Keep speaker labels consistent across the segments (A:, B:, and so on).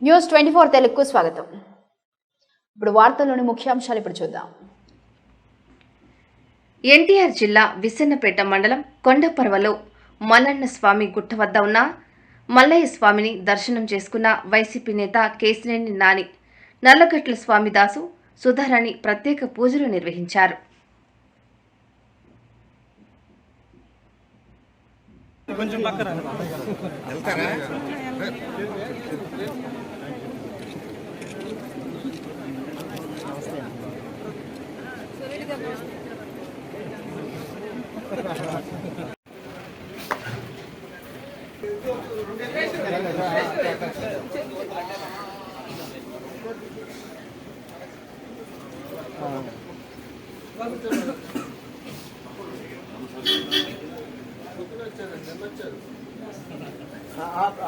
A: News 24 తెలుగుకు స్వాగతం. ఇప్పుడు వార్తల్లోని ముఖ్యాంశాలు ఇప్పుడు చూద్దాం.
B: ఎన్టీఆర్ జిల్లా విసన్నపేట మండలం కొండపర్వలో మల్లన్న స్వామి గుట్ట వద్ద ఉన్న మల్లయ్య స్వామిని దర్శనం చేసుకున్న వైసీపీ నేత కేశినేని నాని, నల్లగట్ల స్వామి దాసు, సుధారాణి ప్రత్యేక పూజలు నిర్వహించారు.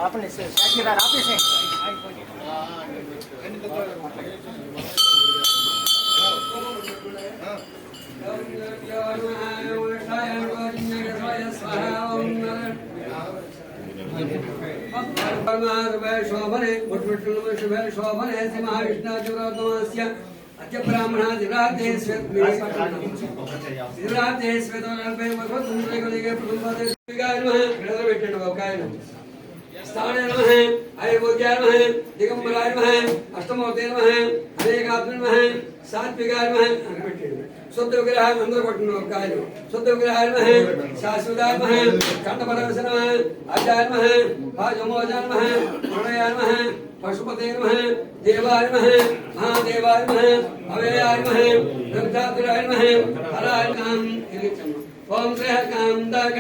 C: आपने साक्षीदार आपने से शोभने शोभने से महाविष्णुरात्मस्य अद्य ब्राह्मणा दिव्राते दिव्राते स्वेतोल्पे वसुंधरे कलिगे प्रथमपदे विगायनमः भेटंडवकायनम स्थाने नमः आयुर्भोग्याय नमः दिगंबराय नमः अष्टमूर्ते नमः अनेकात्मने नमः सात्विकाय नमः शुद्ध विग्रह अंदर पट्टनवकायनम शुद्ध विग्रह नमः शाश्वताय नमः खंडपरमस्य नमः आचार्य नमः भाजमोजाय नमः प्रणयाय नमः पशुपते नमः देवाय नमः महादेवाय नमः अव्ययाय नमः रक्तातुराय नमः हराय काम ओम श्रेय काम